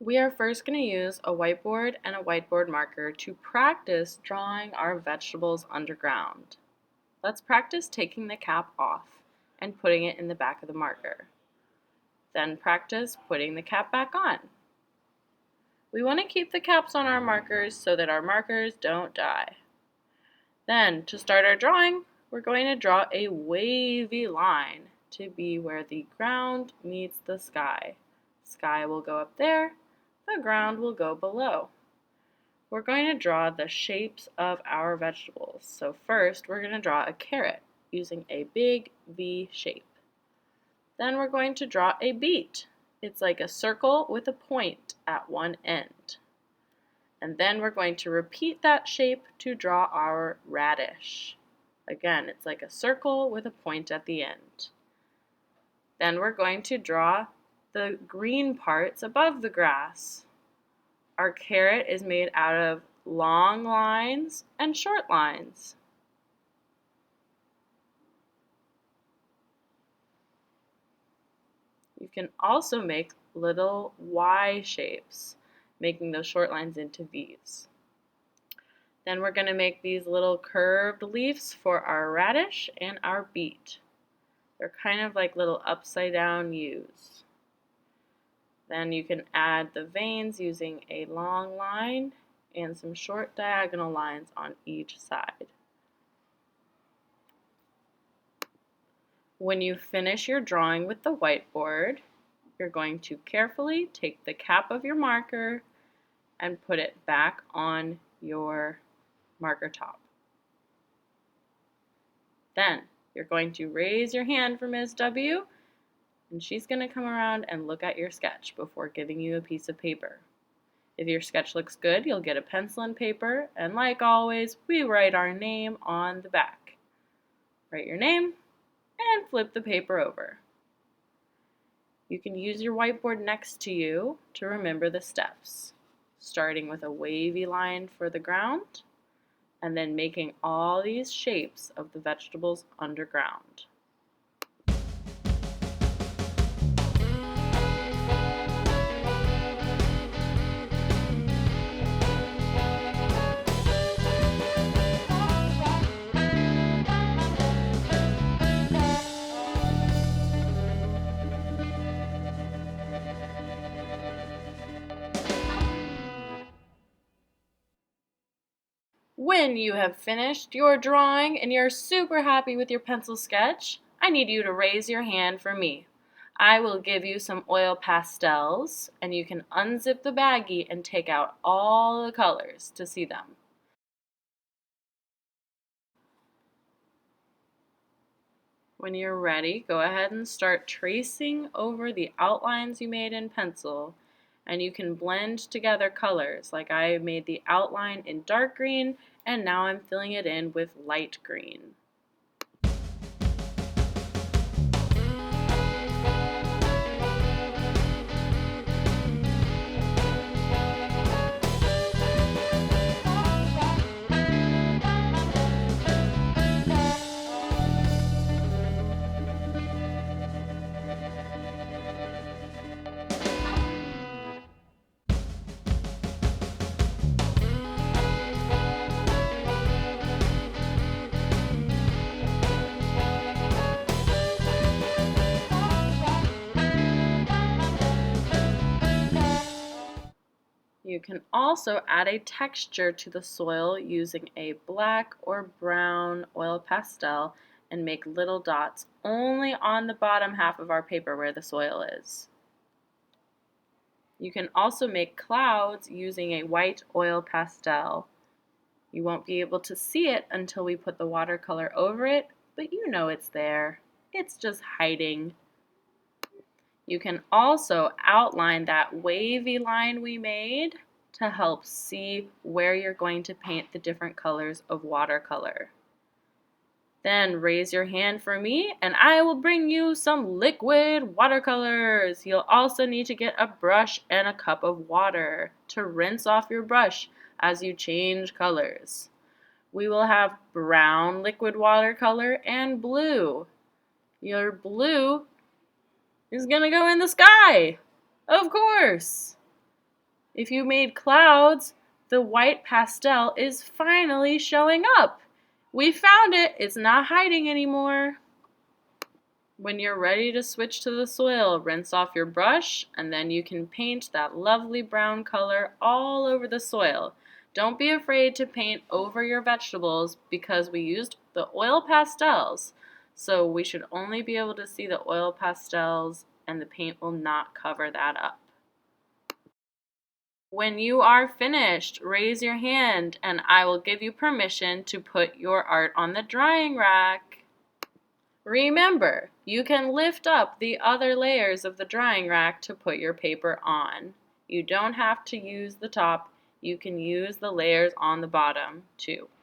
We are first going to use a whiteboard and a whiteboard marker to practice drawing our vegetables underground. Let's practice taking the cap off and putting it in the back of the marker. Then practice putting the cap back on. We want to keep the caps on our markers so that our markers don't die. Then, to start our drawing, we're going to draw a wavy line to be where the ground meets the sky. Sky will go up there, the ground will go below. We're going to draw the shapes of our vegetables. So first, we're going to draw a carrot using a big V shape. Then we're going to draw a beet. It's like a circle with a point at one end. And then we're going to repeat that shape to draw our radish. Again, it's like a circle with a point at the end. Then we're going to draw the green parts above the grass. Our carrot is made out of long lines and short lines. You can also make little Y shapes, making those short lines into V's. Then we're going to make these little curved leaves for our radish and our beet. They're kind of like little upside down U's. Then you can add the veins using a long line and some short diagonal lines on each side. When you finish your drawing with the whiteboard, you're going to carefully take the cap of your marker and put it back on your marker top. Then you're going to raise your hand for Ms. W, and she's going to come around and look at your sketch before giving you a piece of paper. If your sketch looks good, you'll get a pencil and paper, and like always, we write our name on the back. Write your name and flip the paper over. You can use your whiteboard next to you to remember the steps, starting with a wavy line for the ground, and then making all these shapes of the vegetables underground. When you have finished your drawing and you're super happy with your pencil sketch, I need you to raise your hand for me. I will give you some oil pastels, and you can unzip the baggie and take out all the colors to see them. When you're ready, go ahead and start tracing over the outlines you made in pencil, and you can blend together colors, like I made the outline in dark green and now I'm filling it in with light green. You can also add a texture to the soil using a black or brown oil pastel and make little dots only on the bottom half of our paper where the soil is. You can also make clouds using a white oil pastel. You won't be able to see it until we put the watercolor over it, but you know it's there. It's just hiding. You can also outline that wavy line we made to help see where you're going to paint the different colors of watercolor. Then raise your hand for me and I will bring you some liquid watercolors. You'll also need to get a brush and a cup of water to rinse off your brush as you change colors. We will have brown liquid watercolor and blue. Your blue is going to go in the sky, of course. If you made clouds, the white pastel is finally showing up. We found it. It's not hiding anymore. When you're ready to switch to the soil, rinse off your brush, and then you can paint that lovely brown color all over the soil. Don't be afraid to paint over your vegetables because we used the oil pastels, so we should only be able to see the oil pastels and the paint will not cover that up. When you are finished, raise your hand and I will give you permission to put your art on the drying rack. Remember, you can lift up the other layers of the drying rack to put your paper on. You don't have to use the top, you can use the layers on the bottom too.